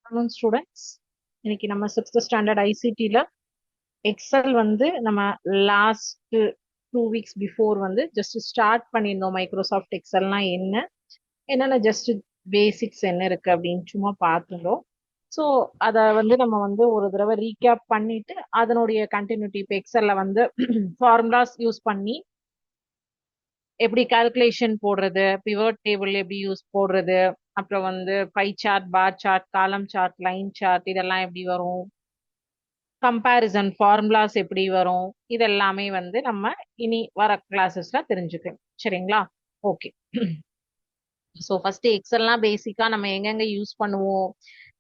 ஆமாம் ஸ்டூடெண்ட்ஸ், இன்னைக்கு நம்ம சிக்ஸ்த் ஸ்டாண்டர்ட் ஐசிடியில் எக்ஸல் வந்து நம்ம லாஸ்ட் 2 வீக்ஸ் பிஃபோர் வந்து ஜஸ்ட் ஸ்டார்ட் பண்ணியிருந்தோம். மைக்ரோசாஃப்ட் எக்ஸல்னா என்னென்ன ஜஸ்ட் பேசிக்ஸ் என்ன இருக்கு அப்படின்னு சும்மா பார்த்துருந்தோம். ஸோ அதை வந்து நம்ம வந்து ஒரு தடவை ரீகேப் பண்ணிட்டு அதனுடைய கண்டினியூட்டி இப்போ எக்ஸல்ல வந்து ஃபார்முலாஸ் யூஸ் பண்ணி எப்படி கால்குலேஷன் போடுறது, பிவட் டேபிள் எப்படி யூஸ் போடுறது, அப்புறம் வந்து pie chart, bar chart, column chart, line chart இதெல்லாம் எப்படி வரும், கம்பேரிசன் ஃபார்முலாஸ் எப்படி வரும், இதெல்லாமே வந்து நம்ம இனி வர கிளாஸஸ்ல தெரிஞ்சுக்கலாம். சரிங்களா? ஓகே. ஸோ ஃபர்ஸ்ட் எக்ஸல்லாம் பேசிக்கா நம்ம எங்கெங்க யூஸ் பண்ணுவோம்,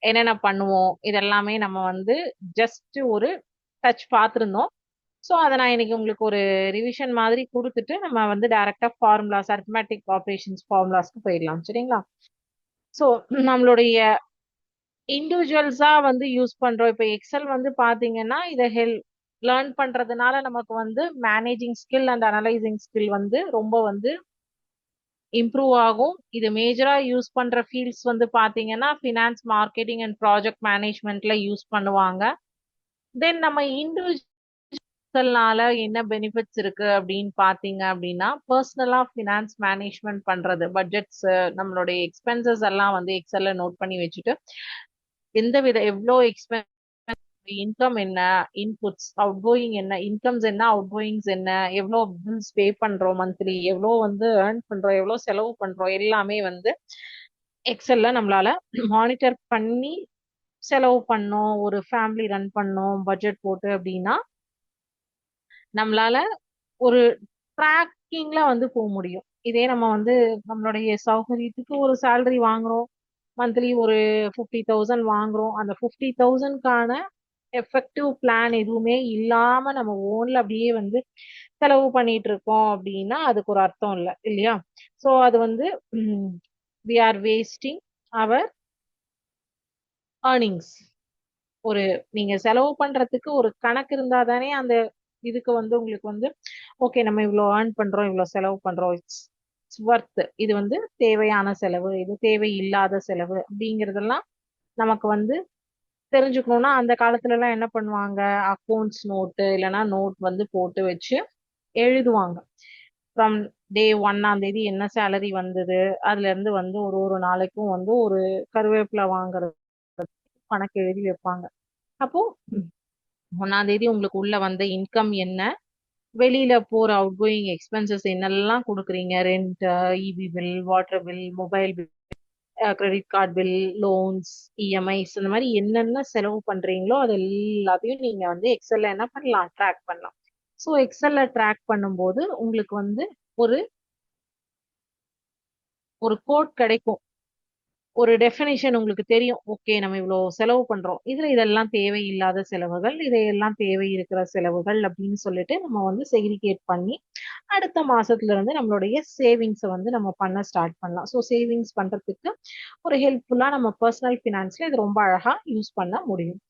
என்னென்ன பண்ணுவோம், இதெல்லாமே நம்ம வந்து ஜஸ்ட் ஒரு டச் பார்த்துருந்தோம். ஸோ அதை நான் இன்னைக்கு உங்களுக்கு ஒரு ரிவிஷன் மாதிரி கொடுத்துட்டு நம்ம வந்து டைரக்டா ஃபார்முலாஸ், அரித்மேட்டிக் ஆப்ரேஷன்ஸ் ஃபார்முலாஸ்க்கு போயிடலாம். சரிங்களா? ஸோ நம்மளுடைய இண்டிவிஜுவல்ஸா வந்து யூஸ் பண்றோம். இப்போ எக்ஸல் வந்து பாத்தீங்கன்னா இதை லேர்ன் பண்றதுனால நமக்கு வந்து managing skill and analysing skill வந்து ரொம்ப வந்து இம்ப்ரூவ் ஆகும். இது மேஜரா யூஸ் பண்ற ஃபீல்ட்ஸ் வந்து பாத்தீங்கன்னா ஃபினான்ஸ், மார்க்கெட்டிங் அண்ட் ப்ராஜெக்ட் மேனேஜ்மெண்ட்ல யூஸ் பண்ணுவாங்க. தென் நம்ம இண்டிவிஜுவல்னால என்ன பெனிஃபிட்ஸ் இருக்கு அப்படின்னு பாத்தீங்க அப்படின்னா, பர்சனலா ஃபினான்ஸ் மேனேஜ்மெண்ட் பண்றது, பட்ஜெட்ஸ், நம்மளுடைய எக்ஸ்பென்சஸ் எல்லாம் வந்து எக்ஸல்ல நோட் பண்ணி வச்சுட்டு எந்த வித எவ்வளோ எக்ஸ்பென்ஸ், இன்கம் என்ன, இன்புட்ஸ், அவுட் கோயிங் என்ன, இன்கம்ஸ் என்ன, அவுட் கோயிங்ஸ் என்ன, எவ்வளோ பில்ஸ் பே பண்றோம் மந்த்லி, எவ்வளோ வந்து ஏர்ன் பண்றோம், எவ்வளோ செலவு பண்றோம், எல்லாமே வந்து எக்ஸல்ல நம்மளால மானிட்டர் பண்ணி செலவு பண்ணோம். ஒரு ஃபேமிலி ரன் பண்ணோம் பட்ஜெட் போட்டு அப்படின்னா நம்மளால ஒரு ட்ராக்கிங்ல வந்து போக முடியும். இதே நம்ம வந்து நம்மளுடைய சௌகரியத்துக்கு ஒரு சேலரி வாங்குறோம், மந்த்லி ஒரு 50,000 வாங்குறோம், அந்த 50,000க்கான எஃபெக்டிவ் பிளான் எதுவுமே இல்லாம நம்ம ஓன்ல அப்படியே வந்து செலவு பண்ணிட்டு இருக்கோம் அப்படின்னா அதுக்கு ஒரு அர்த்தம் இல்லை, இல்லையா? ஸோ அது வந்து we are wasting our earnings. ஒரு நீங்க செலவு பண்றதுக்கு ஒரு கணக்கு இருந்தா தானே அந்த இதுக்கு வந்து உங்களுக்கு வந்து ஓகே நம்ம இவ்வளோ ஏர்ன் பண்றோம், இவ்வளோ செலவு பண்றோம், இட்ஸ் ஒர்த், இது வந்து தேவையான செலவு, இது தேவையில்லாத செலவு அப்படிங்கறதெல்லாம் நமக்கு வந்து தெரிஞ்சுக்கணும்னா அந்த காலத்துல எல்லாம் என்ன பண்ணுவாங்க, அக்கௌண்ட்ஸ் நோட்டு இல்லைன்னா நோட் வந்து போட்டு வச்சு எழுதுவாங்க. ஃப்ரம் டே 1ஆம் தேதி என்ன சேலரி வந்தது, அதுல இருந்து வந்து ஒரு ஒரு நாளைக்கும் வந்து ஒரு கருவேப்பிலை வாங்குறது கணக்கு எழுதி வைப்பாங்க. அப்போ 1ஆம் தேதி உங்களுக்கு உள்ள வந்த இன்கம் என்ன, வெளியில போற அவுட் கோயிங் எக்ஸ்பென்சஸ் என்னெல்லாம் கொடுக்குறீங்க, rent, EB bill, water bill, mobile bill, credit card bill, loans, EMIs, இந்த மாதிரி என்னென்ன செலவு பண்றீங்களோ அது எல்லாத்தையும் நீங்க வந்து எக்ஸல்ல என்ன பண்ணலாம், ட்ராக் பண்ணலாம். ஸோ எக்ஸல்ல ட்ராக் பண்ணும்போது உங்களுக்கு வந்து ஒரு ஒரு கோட் கிடைக்கும், ஒரு டெஃபினிஷன் உங்களுக்கு தெரியும். ஓகே நம்ம இவ்வளோ செலவு பண்றோம், இதுல இதெல்லாம் தேவையில்லாத செலவுகள், இதையெல்லாம் தேவை இருக்கிற செலவுகள் அப்படின்னு சொல்லிட்டு நம்ம வந்து செக்ரிகேட் பண்ணி அடுத்த மாசத்துல இருந்து நம்மளுடைய சேவிங்ஸை வந்து நம்ம பண்ண ஸ்டார்ட் பண்ணலாம். ஸோ சேவிங்ஸ் பண்றதுக்கு ஒரு ஹெல்ப்ஃபுல்லா நம்ம பர்சனல் ஃபினான்ஸ்ல இது ரொம்ப அழகா யூஸ் பண்ண முடியும்.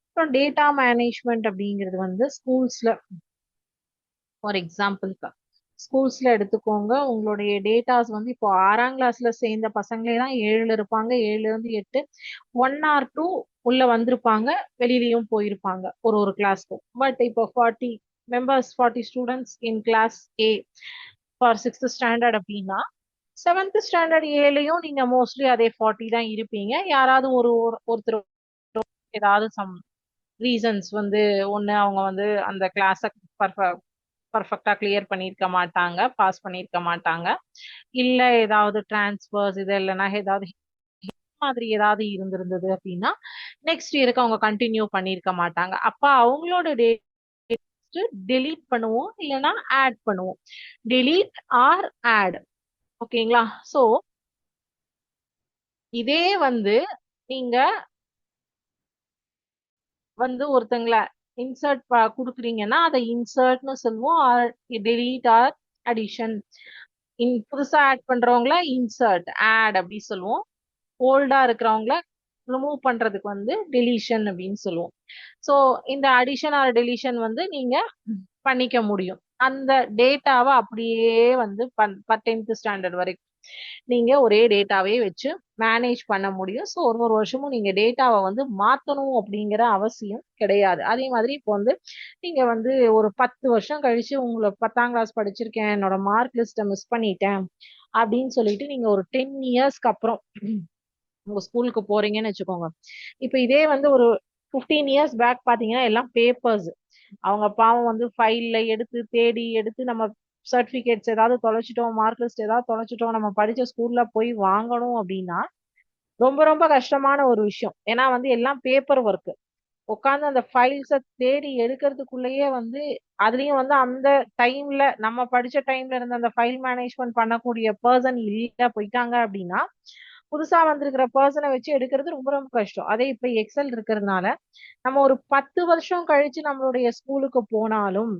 அப்புறம் டேட்டா மேனேஜ்மெண்ட் அப்படிங்கிறது வந்து ஸ்கூல்ஸ்ல, ஃபார் எக்ஸாம்பிள்க்கு ஸ்கூல்ஸ்ல எடுத்துக்கோங்க, உங்களுடைய டேட்டாஸ் வந்து இப்போ 6ஆம் கிளாஸ்ல சேர்ந்த பசங்களே தான் 7 இருப்பாங்க, 7 இருந்து 8, 1 or 2 உள்ள வந்திருப்பாங்க, வெளியிலயும் போயிருப்பாங்க ஒரு ஒரு கிளாஸ்க்கு. பட் இப்போ 40 students in class A for sixth standard அப்படின்னா செவன்த் ஸ்டாண்டர்ட் ஏலையும் நீங்க மோஸ்ட்லி அதே 40 தான் இருப்பீங்க. யாராவது ஒருத்தர் ஏதாவது சம் ரீசன்ஸ் வந்து ஒண்ணு அவங்க வந்து அந்த கிளாஸ பர்ஃபெக்டா கிளியர் பண்ணியிருக்க மாட்டாங்க, பாஸ் பண்ணியிருக்க மாட்டாங்க, இல்ல ஏதாவது டிரான்ஸ்பர்ஸ் இது இல்லைன்னா ஏதாவது மாதிரி ஏதாவது இருந்திருந்தது அப்படின்னா நெக்ஸ்ட் இயருக்கு அவங்க கண்டினியூ பண்ணியிருக்க மாட்டாங்க. அப்ப அவங்களோட டெலீட் பண்ணுவோம் இல்லைன்னா ஆட் பண்ணுவோம். Delete or add. ஓகேங்களா? சோ இதே வந்து நீங்க வந்து ஒருத்தங்கள இன்சர்ட் கொடுக்குறீங்கன்னா அதை இன்சர்ட்னு சொல்லுவோம், டெலீட் ஆர் அடிஷன். புதுசா ஆட் பண்றவங்கள இன்சர்ட், ஆட் அப்படி சொல்லுவோம். ஓல்டா இருக்கிறவங்கள ரிமூவ் பண்றதுக்கு வந்து டெலிஷன் அப்படின்னு சொல்லுவோம். ஸோ இந்த அடிஷன் ஆர் டெலிஷன் வந்து நீங்க பண்ணிக்க முடியும். அந்த டேட்டாவை அப்படியே வந்து 10th ஸ்டாண்டர்ட் வரைக்கும் நீங்க ஒரே டேட்டாவே வச்சு மேனேஜ் பண்ண முடியும். ஸோ ஒரு ஒரு வருஷமும் நீங்க டேட்டாவை வந்து மாத்தணும் அப்படிங்கிற அவசியம் கிடையாது. அதே மாதிரி இப்போ வந்து நீங்க வந்து ஒரு 10 வருஷம் கழிச்சு உங்களை 10ஆம் கிளாஸ் படிச்சிருக்கேன், என்னோட மார்க் லிஸ்ட்டை மிஸ் பண்ணிட்டேன் அப்படின்னு சொல்லிட்டு நீங்க ஒரு 10 இயர்ஸ்க்கு அப்புறம் உங்க ஸ்கூலுக்கு போறீங்கன்னு வச்சுக்கோங்க. இப்ப இதே வந்து ஒரு 15 இயர்ஸ் பேக் பாத்தீங்கன்னா எல்லாம் பேப்பர்ஸ். அவங்க பாவம் வந்து ஃபைல்ல எடுத்து தேடி எடுத்து நம்ம சர்டிபிகேட்ஸ் ஏதாவது தொலைச்சிட்டோம், மார்க் லிஸ்ட் ஏதாவது தொலைச்சிட்டோம், நம்ம படிச்ச ஸ்கூல்ல போய் வாங்கணும் அப்படின்னா ரொம்ப ரொம்ப கஷ்டமான ஒரு விஷயம். ஏன்னா வந்து எல்லாம் பேப்பர் ஒர்க். உட்காந்து அந்த ஃபைல்ஸ தேடி எடுக்கிறதுக்குள்ளேயே வந்து அதுலயும் வந்து அந்த டைம்ல நம்ம படிச்ச டைம்ல இருந்த அந்த ஃபைல் மேனேஜ்மெண்ட் பண்ணக்கூடிய பர்சன் இல்ல போயிட்டாங்க அப்படின்னா புதுசா வந்திருக்கிற பர்சனை வச்சு எடுக்கிறது ரொம்ப ரொம்ப கஷ்டம். அதே இப்ப எக்ஸல் இருக்கிறதுனால நம்ம ஒரு 10 வருஷம் கழிச்சு நம்மளுடைய ஸ்கூலுக்கு போனாலும்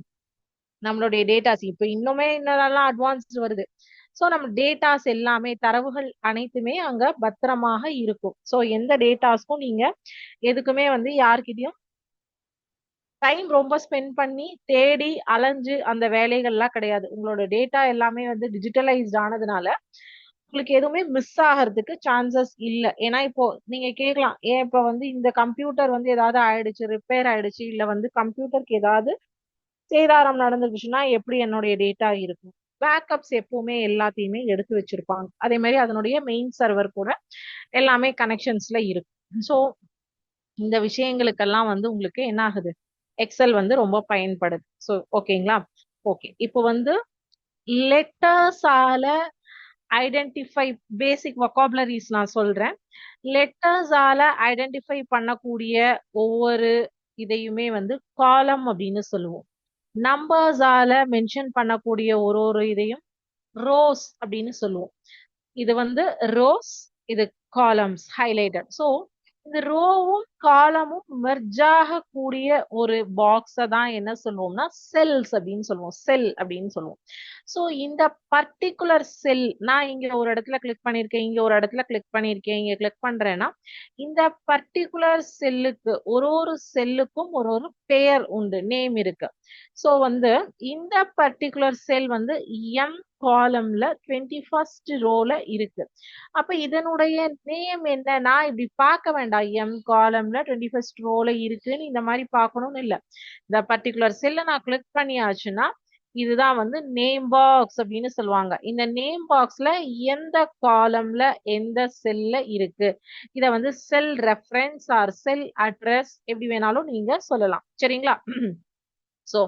நம்மளுடைய டேட்டாஸ் இப்ப இன்னுமே இன்னும் அட்வான்ஸ்ட் வருது. சோ நம்ம டேட்டாஸ் எல்லாமே தரவுகள் அனைத்துமே அங்க பத்திரமாக இருக்கும். சோ எந்த டேட்டாஸ்க்கும் நீங்க எதுக்குமே வந்து யார்கிட்டயும் டைம் ரொம்ப ஸ்பெண்ட் பண்ணி தேடி அலைஞ்சு அந்த வேலைகள்லாம் கிடையாது. உங்களோட டேட்டா எல்லாமே வந்து டிஜிட்டலைஸ்ட் ஆனதுனால உங்களுக்கு எதுவுமே மிஸ் ஆகிறதுக்கு சான்சஸ் இல்ல. ஏன்னா இப்போ நீங்க கேட்கலாம், ஏன் இப்ப வந்து இந்த கம்ப்யூட்டர் வந்து ஏதாவது ஆயிடுச்சு, ரிப்பேர் ஆயிடுச்சு, இல்ல வந்து கம்ப்யூட்டருக்கு ஏதாவது சேதாரம் நடந்துருச்சுன்னா எப்படி என்னுடைய டேட்டா இருக்கும்? பேக்கப்ஸ் எப்பவுமே எல்லாத்தையுமே எடுத்து வச்சிருப்பாங்க. அதே மாதிரி அதனுடைய மெயின் சர்வர் கூட எல்லாமே கனெக்ஷன்ஸ்ல இருக்கு. ஸோ இந்த விஷயங்களுக்கெல்லாம் வந்து உங்களுக்கு என்ன ஆகுது, எக்ஸல் வந்து ரொம்ப பயன்படுது. ஸோ ஓகேங்களா? ஓகே. இப்போ வந்து லெட்டர்ஸால ஐடென்டிஃபை பேசிக் வொக்காபுலரிஸ் நான் சொல்றேன். லெட்டர்ஸால ஐடென்டிஃபை பண்ணக்கூடிய ஒவ்வொரு இதையுமே வந்து காலம் அப்படின்னு சொல்லுவோம். நம்பர்ஸால மென்ஷன் பண்ணக்கூடிய ஒரு ஒரு இதையும் ரோஸ் அப்படின்னு சொல்லுவோம். இது வந்து ரோஸ், இது காலம்ஸ் ஹைலைட்டட். ஸோ இந்த ரோவும் காலமும் மெர்ஜ் ஆகக்கூடிய ஒரு பாக்ஸை தான் என்ன சொல்லுவோம்னா செல்ஸ் அப்படின்னு சொல்லுவோம். செல் அப்படின்னு சொல்லுவோம். ஸோ இந்த பர்டிகுலர் செல் நான் இங்க ஒரு இடத்துல கிளிக் பண்ணியிருக்கேன், இங்க ஒரு இடத்துல கிளிக் பண்ணியிருக்கேன், இங்க கிளிக் பண்றேன்னா இந்த பர்டிகுலர் செல்லுக்கு ஒரு ஒரு செல்லுக்கும் ஒரு ஒரு பெயர் உண்டு, நேம் இருக்கு. ஸோ வந்து இந்த பர்டிகுலர் செல் வந்து எம் காலம்ல 21st ரோல இருக்கு. அப்ப இதனுடைய நேம் என்ன, நான் இப்படி பார்க்க வேண்டாம் எம் காலம்ல 21st ரோல இருக்குன்னு இந்த மாதிரி பார்க்கணும்னு இல்ல. இந்த பர்டிகுலர் செல்ல நான் கிளிக் பண்ணியாச்சுன்னா இதுதான் வந்து நேம் பாக்ஸ் அப்படின்னு சொல்லுவாங்க. இந்த நேம் பாக்ஸ்ல எந்த காலம்ல எந்த செல்ல இருக்கு, இத வந்து செல் ரெஃபரன்ஸ் ஆர் செல் அட்ரஸ் எப்படி வேணாலும் நீங்க சொல்லலாம். சரிங்களா? சோ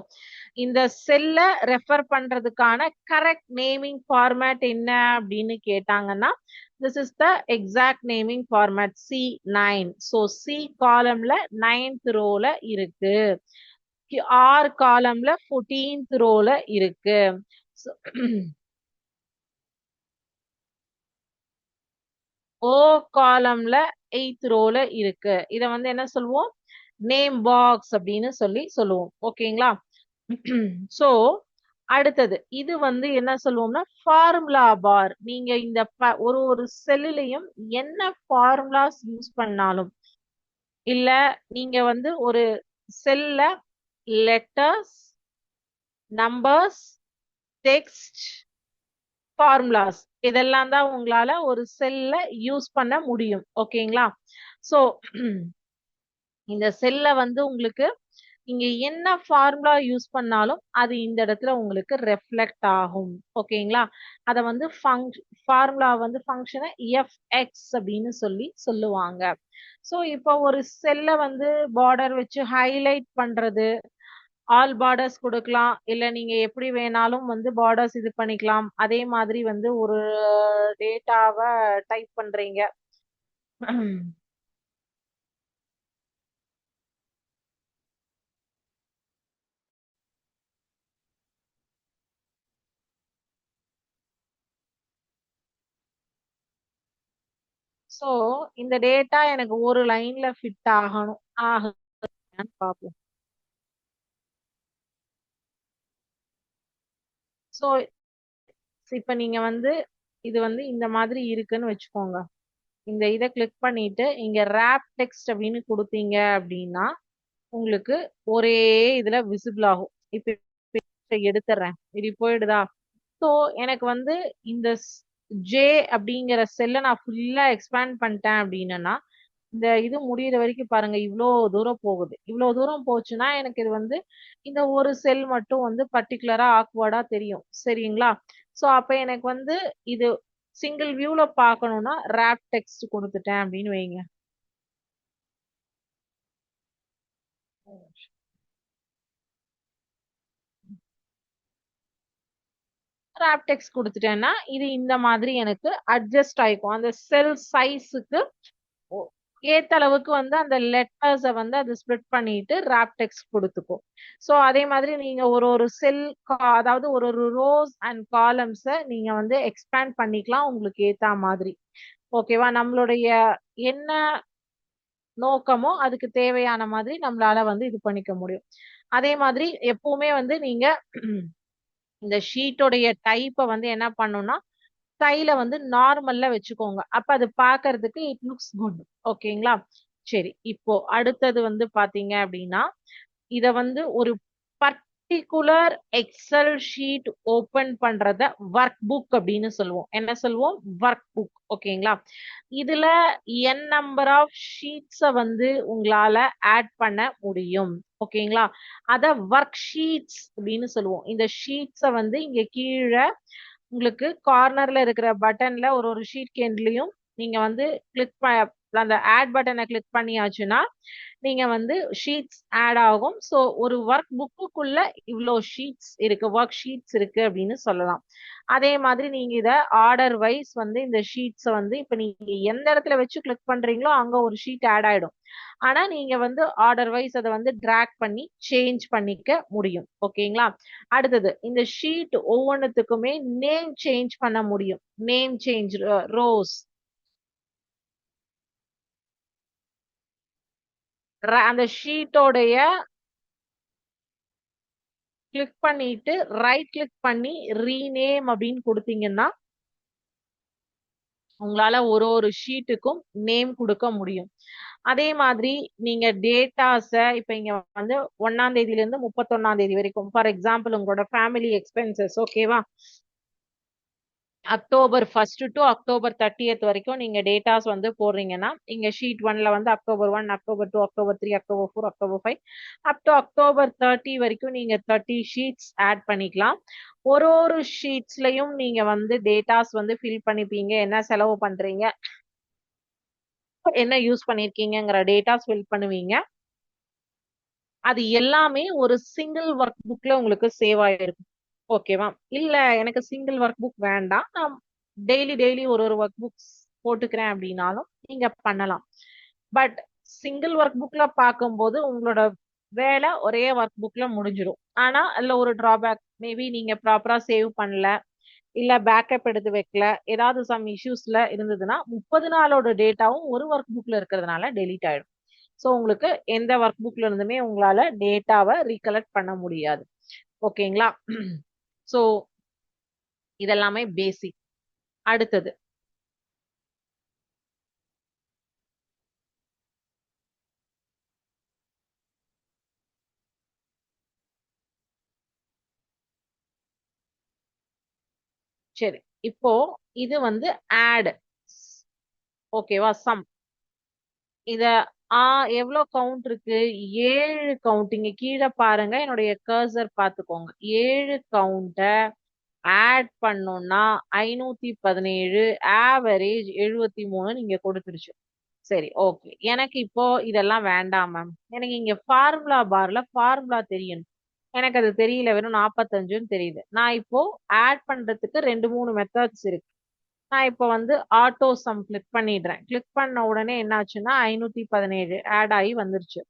இந்த செல்ல ரெஃபர் பண்றதுக்கான கரெக்ட் நேமிங் ஃபார்மேட் என்ன அப்படின்னு கேட்டாங்கன்னா this is the exact naming format C9. So C காலம்ல 9th ரோல இருக்கு, ஆர் காலம்ல 14th ரோல இருக்கு, ஓ காலம்ல 8th ரோல இருக்கு. இத வந்து என்ன சொல்லுவோம், நேம் பாக்ஸ் அப்படின்னு சொல்லுவோம். ஓகேங்களா? சோ அடுத்தது இது வந்து என்ன சொல்லுவோம்னா ஃபார்முலா பார். நீங்க இந்த ஒரு ஒரு செல்லுலையும் என்ன ஃபார்முலாஸ் யூஸ் பண்ணாலும் இல்ல நீங்க வந்து ஒரு செல்ல லெட்டர்ஸ், நம்பர்ஸ், டெக்ஸ்ட், ஃபார்முலாஸ் இதெல்லாம் தான் உங்களால ஒரு செல்ல யூஸ் பண்ண முடியும். ஓகேங்களா? சோ இந்த செல்ல வந்து உங்களுக்கு நீங்க என்ன ஃபார்முலா யூஸ் பண்ணாலும் அது இந்த இடத்துல உங்களுக்கு ரெஃப்ளெக்ட் ஆகும். ஓகேங்களா? அத வந்து ஃபார்முலா வந்து ஃபங்க்ஷனை எஃப்எக்ஸ் அப்படின்னு சொல்லுவாங்க. ஸோ இப்போ ஒரு செல்ல வந்து பார்டர் வச்சு ஹைலைட் பண்றது, ஆல் பார்டர்ஸ் கொடுக்கலாம், இல்ல நீங்க எப்படி வேணாலும் வந்து பார்டர்ஸ் இது பண்ணிக்கலாம். அதே மாதிரி வந்து ஒரு டேட்டாவை டைப் பண்றீங்க. சோ இந்த டேட்டா எனக்கு ஒரு லைன்ல ஃபிட் ஆகணும், ஆகுதான்னு பார்ப்போம். சோ இப்ப நீங்க வந்து இது வந்து இந்த மாதிரி இருக்குன்னு வச்சுக்கோங்க. இந்த இதை கிளிக் பண்ணிட்டு இங்க ரேப் டெக்ஸ்ட் அப்படின்னு கொடுத்தீங்க அப்படின்னா உங்களுக்கு ஒரே இதுல விசிபிள் ஆகும். இப்ப எடுத்துறேன், இது போயிடுதா? சோ எனக்கு வந்து இந்த ஜே அப்படிங்கிற செல்லை நான் ஃபுல்லா எக்ஸ்பேண்ட் பண்ணிட்டேன் அப்படின்னா இந்த இது முடியிற வரைக்கும் பாருங்க இவ்வளோ தூரம் போகுது. இவ்வளோ தூரம் போச்சுன்னா எனக்கு இது வந்து இந்த ஒரு செல் மட்டும் வந்து பர்டிகுலரா ஆக்வர்டா தெரியும். சரிங்களா? ஸோ அப்ப எனக்கு வந்து இது சிங்கிள் வியூல பார்க்கணும்னா ரேப் டெக்ஸ்ட் கொடுத்துட்டேன் அப்படின்னு வைங்க. ரேப் டெக்ஸ்ட் கொடுத்துட்டேன்னா இது இந்த மாதிரி எனக்கு அட்ஜஸ்ட் ஆயிக்கும். அந்த செல் சைஸுக்கு ஏத்த அளவுக்கு வந்து அந்த லெட்டர்ஸை வந்து அது ஸ்ப்ளிட் பண்ணிட்டு ரேப் டெக்ஸ்ட் கொடுத்துக்கும். ஸோ அதே மாதிரி நீங்க ஒரு ஒரு செல் அதாவது ஒரு ஒரு ரோஸ் அண்ட் காலம்ஸை நீங்க வந்து எக்ஸ்பேண்ட் பண்ணிக்கலாம் உங்களுக்கு ஏத்த மாதிரி. ஓகேவா? நம்மளுடைய என்ன நோக்கமோ அதுக்கு தேவையான மாதிரி நம்மளால வந்து இது பண்ணிக்க முடியும். அதே மாதிரி எப்பவுமே வந்து நீங்க இந்த ஷீட்டோடைய டைப்பை வந்து என்ன பண்ணணும்னா கையில வந்து நார்மல்ல வச்சுக்கோங்க. அப்ப அது பாக்குறதுக்கு இட் லுக்ஸ் குட். ஓகேங்களா? சரி, இப்போ அடுத்தது வந்து பாத்தீங்க அப்படின்னா இத வந்து ஒரு பர்டிகுலர் எக்ஸல் ஷீட் ஓபன் பண்றத ஒர்க் புக் அப்படின்னு சொல்லுவோம். என்ன சொல்லுவோம்? Work book. ஓகேங்களா? இதுல என் நம்பர் ஆஃப் ஷீட்ஸ வந்து உங்களால ஆட் பண்ண முடியும். ஓகேங்களா? அத ஒர்க் ஷீட்ஸ் அப்படின்னு சொல்லுவோம். இந்த ஷீட்ஸ வந்து இங்க கீழே உங்களுக்கு கார்னர்ல இருக்கிற பட்டன்ல ஒரு ஒரு ஷீட் கேண்ட்லயும் நீங்க வந்து கிளிக் அந்த ஆட் பட்டனை கிளிக் பண்ணியாச்சுன்னா நீங்க வந்து ஷீட்ஸ் ஆட் ஆகும். ஸோ ஒரு ஒர்க் புக்குக்குள்ள இவ்வளோ ஷீட்ஸ் இருக்கு, ஒர்க் ஷீட்ஸ் இருக்கு அப்படின்னு சொல்லலாம். அதே மாதிரி நீங்க இத ஆர்டர் வைஸ் வந்து இந்த ஷீட்ஸை வந்து இப்ப நீங்க எந்த இடத்துல வச்சு கிளிக் பண்றீங்களோ அங்க ஒரு ஷீட் ஆட் ஆயிடும். ஆனா நீங்க வந்து ஆர்டர் வைஸ் அதை வந்து டிராக் பண்ணி சேஞ்ச் பண்ணிக்க முடியும். ஓகேங்களா? அடுத்தது இந்த ஷீட் ஒவ்வொன்றுத்துக்குமே நேம் சேஞ்ச் பண்ண முடியும். நேம் சேஞ்ச் ரோஸ் அந்த ஷீட்டோடைய கிளிக் பண்ணிட்டு ரைட் கிளிக் பண்ணி ரீநேம் அப்படின்னு கொடுத்தீங்கன்னா உங்களால ஒரு ஒரு ஷீட்டுக்கும் நேம் கொடுக்க முடியும். அதே மாதிரி நீங்க டேட்டாஸ இப்ப இங்க வந்து 1ஆம் தேதியில இருந்து 31ஆம் தேதி வரைக்கும் ஃபார் எக்ஸாம்பிள் உங்களோட ஃபேமிலி எக்ஸ்பென்சஸ் ஓகேவா? அக்டோபர் 1 டு அக்டோபர் 30 வரைக்கும் நீங்க டேட்டாஸ் வந்து போடுறீங்கன்னா இங்க ஷீட் 1ல வந்து October 1, October 2, October 3, October 4, October 5 up to October 30 வரைக்கும் நீங்க 30 ஷீட்ஸ் ஆட் பண்ணிக்கலாம். ஒரு ஒரு ஷீட்ஸ்லயும் நீங்க வந்து டேட்டாஸ் வந்து ஃபில் பண்ணிப்பீங்க. என்ன செலவு பண்றீங்க, என்ன யூஸ் பண்ணிருக்கீங்கிற டேட்டாஸ் ஃபில் பண்ணுவீங்க. அது எல்லாமே ஒரு சிங்கிள் ஒர்க் புக்ல உங்களுக்கு சேவ் ஆயிருக்கும். ஓகேவா? இல்ல எனக்கு சிங்கிள் ஒர்க் புக் வேண்டாம், நான் டெய்லி டெய்லி ஒரு ஒரு ஒர்க் புக்ஸ் போட்டுக்கிறேன் அப்படின்னாலும் நீங்க பண்ணலாம். பட் சிங்கிள் ஒர்க் புக்ல பார்க்கும்போது உங்களோட வேலை ஒரே ஒர்க் புக்ல முடிஞ்சிடும். ஆனா அதுல ஒரு டிராபேக், மேபி நீங்க ப்ராப்பரா சேவ் பண்ணல, இல்ல பேக்கப் எடுத்து வைக்கல, ஏதாவது சம் இஷ்யூஸ்ல இருந்ததுன்னா 30 நாளோட டேட்டாவும் ஒரு ஒர்க் புக்ல இருக்கிறதுனால டெலீட் ஆயிடும். ஸோ உங்களுக்கு எந்த ஒர்க் புக்ல இருந்துமே உங்களால டேட்டாவை ரீகலெக்ட் பண்ண முடியாது. ஓகேங்களா? ஸோ இதெல்லாமே பேசிக். அடுத்தது சரி, இப்போ இது வந்து ஆட் ஓகேவா? சம் இத எவ்வளவு கவுண்ட் இருக்கு? 7 கவுண்ட். இங்க கீழே பாருங்க, என்னுடைய கர்சர் பாத்துக்கோங்க. 7 கவுண்ட ஆட் பண்ணோம்னா 517, ஆவரேஜ் 73 நீங்க கொடுத்துருச்சு. சரி, ஓகே. எனக்கு இப்போ இதெல்லாம் வேண்டாம் மேம். எனக்கு இங்க ஃபார்முலா பார்ல ஃபார்முலா தெரியணும். எனக்கு அது தெரியல, வெறும் 45ன்னு தெரியுது. நான் இப்போ ஆட் பண்றதுக்கு 2 3 மெத்தட்ஸ் இருக்கு. நான் இப்போ வந்து ஆட்டோ சம் கிளிக் பண்ணிடுறேன். கிளிக் பண்ண உடனே என்ன ஆச்சுன்னா 517 ஆட் ஆகி வந்துருச்சு.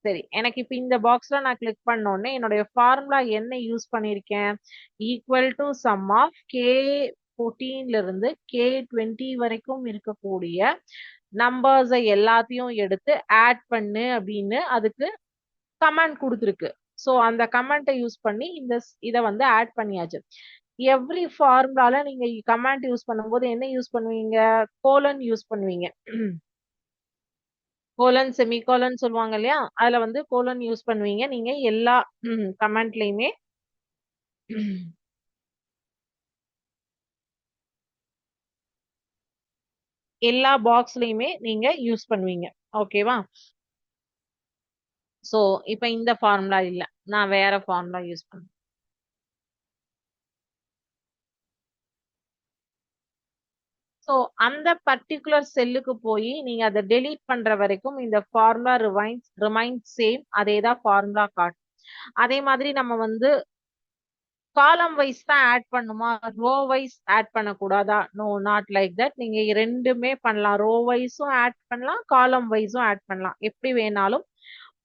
சரி, எனக்கு இப்போ இந்த பாக்ஸ்ல நான் கிளிக் பண்ண உடனே என்னுடைய ஃபார்முலா என்ன யூஸ் பண்ணிருக்கேன்? ஈக்குவல் டு சம் ஆஃப் K14ல இருந்து K20 வரைக்கும் இருக்கக்கூடிய நம்பர்ஸை எல்லாத்தையும் எடுத்து ஆட் பண்ணு அப்படின்னு அதுக்கு கமெண்ட் கொடுத்துருக்கு. ஸோ அந்த கமெண்ட்டை யூஸ் பண்ணி இதை வந்து ஆட் பண்ணியாச்சு. எவ்ரி ஃபார்முலால நீங்க கமெண்ட் யூஸ் பண்ணும்போது என்ன யூஸ் பண்ணுவீங்க? கோலன் யூஸ் பண்ணுவீங்க. கோலன் செமிகோலன் சொல்லுவாங்க இல்லையா? அதுல வந்து கோலன் யூஸ் பண்ணுவீங்க நீங்க எல்லா கமெண்ட்லயுமே. எல்லா பாக்ஸ்லயுமே நீங்க யூஸ் பண்ணுவீங்க. ஓகேவா? சோ இப்ப இந்த ஃபார்முலா இல்ல, நான் வேற ஃபார்முலா யூஸ் பண்ணேன். சோ அந்த பர்டிகுலர் செல்லுக்கு போய் நீங்க அதை டெலீட் பண்ற வரைக்கும் இந்த ஃபார்முலா ரிமைன் சேம், அதே தான் ஃபார்முலா காட்டும். அதே மாதிரி நம்ம வந்து காலம் வைஸ் தான் ஆட் பண்ணுமா, ரோ வைஸ் ஆட் பண்ணக்கூடாதா? No, not like that. நீங்க ரெண்டுமே பண்ணலாம், ரோ வைஸும் ஆட் பண்ணலாம், காலம் வைஸும் ஆட் பண்ணலாம். எப்படி வேணாலும்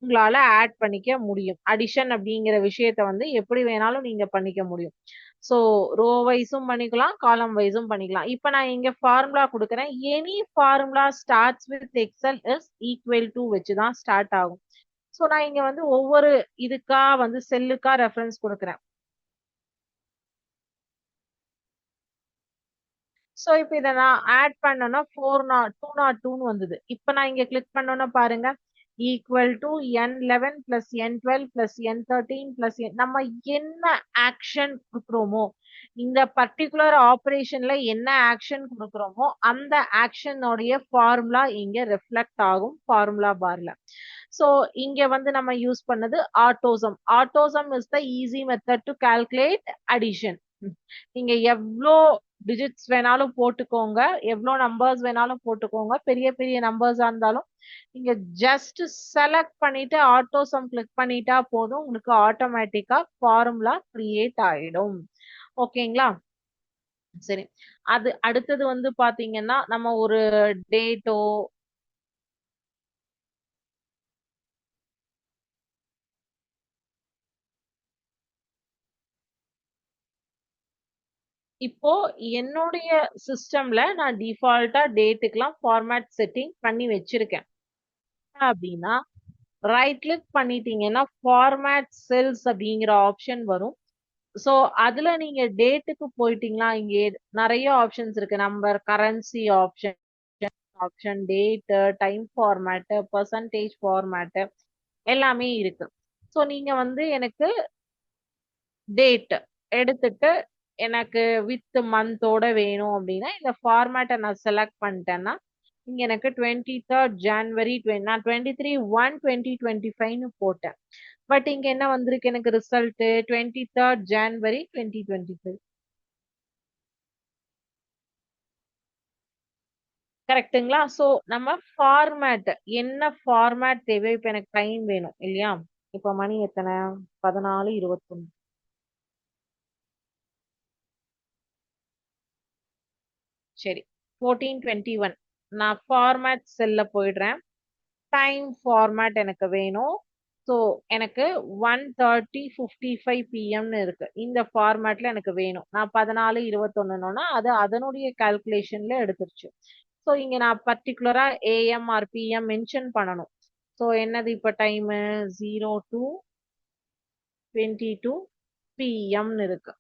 உங்களால ஆட் பண்ணிக்க முடியும். அடிஷன் அப்படிங்கிற விஷயத்த வந்து எப்படி வேணாலும் நீங்க பண்ணிக்க முடியும். சோ ரோ வைஸும் பண்ணிக்கலாம், காலம் வைஸும் பண்ணிக்கலாம். இப்ப நான் இங்க ஃபார்முலா கொடுக்குறேன். Any formula starts with excel is equal to வச்சுதான் ஸ்டார்ட் ஆகும். சோ நான் இங்க வந்து ஒவ்வொரு இதுக்கா வந்து செல்லுக்கா ரெஃபரன்ஸ் கொடுக்குறேன். சோ இப்ப இதை நான் ஆட் பண்ணேன்னா 202 வந்தது. இப்ப நான் இங்க கிளிக் பண்ணோன்னா பாருங்க, equal to N11 plus N12 plus N13 plus நம்ம என்ன ஆக்ஷன் கொடுக்குறோமோ, இந்த பர்டிகுலர் ஆபரேஷன்ல என்ன ஆக்ஷன் கொடுக்குறோமோ அந்த ஆக்ஷனோடைய ஃபார்முலா இங்க ரிஃப்ளெக்ட் ஆகும் ஃபார்முலா பார்ல. சோ இங்க வந்து நம்ம யூஸ் பண்ணது autosum. Autosum is the easy method to calculate addition. நீங்க எவ்வளோ டிஜிட்ஸ் வேணாலும் போட்டுக்கோங்க, எவ்வளோ நம்பர்ஸ் வேணாலும் போட்டுக்கோங்க, பெரிய பெரிய நம்பர்ஸா இருந்தாலும் நீங்க ஜஸ்ட் செலக்ட் பண்ணிட்டு ஆட்டோ சம் கிளிக் பண்ணிட்டா போதும், உங்களுக்கு ஆட்டோமேட்டிக்கா ஃபார்முலா கிரியேட் ஆயிடும். ஓகேங்களா? சரி, அது அடுத்தது வந்து பாத்தீங்கன்னா நம்ம ஒரு டேட்டோ இப்போ என்னுடைய சிஸ்டம்ல நான் டிஃபால்ட்டா டேட்டுக்கெல்லாம் ஃபார்மேட் செட்டிங் பண்ணி வச்சிருக்கேன். அப்படின்னா ரைட் கிளிக் பண்ணிட்டீங்கன்னா ஃபார்மேட் செல்ஸ் அப்படிங்கிற ஆப்ஷன் வரும். சோ அதுல நீங்க டேட்டுக்கு போயிட்டீங்களா, இங்க நிறைய ஆப்ஷன்ஸ் இருக்கு. Number, currency option, date, time format, percentage format எல்லாமே இருக்கு. சோ நீங்க வந்து எனக்கு டேட் எடுத்துட்டு எனக்கு வித் மந்தோட வேணும் அப்படின்னா இந்த ஃபார்மேட்டை நான் செலக்ட் பண்ணிட்டேன்னா இங்க எனக்கு 23rd January நான் 23/1/2025 போட்டேன். பட் இங்க என்ன வந்திருக்கு எனக்கு ரிசல்ட் 23rd January 2025. கரெக்ட்டுங்களா? சோ நம்ம ஃபார்மேட் என்ன ஃபார்மேட் தேவை, இப்ப எனக்கு டைம் வேணும் இல்லையா? இப்ப மணி எத்தனை? 14:21. சரி, 14:21. நான் ஃபார்மேட் செல்ல போயிடுறேன். டைம் ஃபார்மேட் எனக்கு வேணும். ஸோ எனக்கு 1:30:55 பிஎம்னு இருக்கு. இந்த ஃபார்மேட்ல எனக்கு வேணும். நான் 14:21னோன்னா அது அதனுடைய கால்குலேஷன்ல எடுத்துருச்சு. ஸோ இங்க நான் பர்டிகுலரா ஏஎம் ஆர் பிஎம் மென்ஷன் பண்ணணும். ஸோ என்னது இப்ப டைமு 02:22 பிஎம்னு இருக்கு.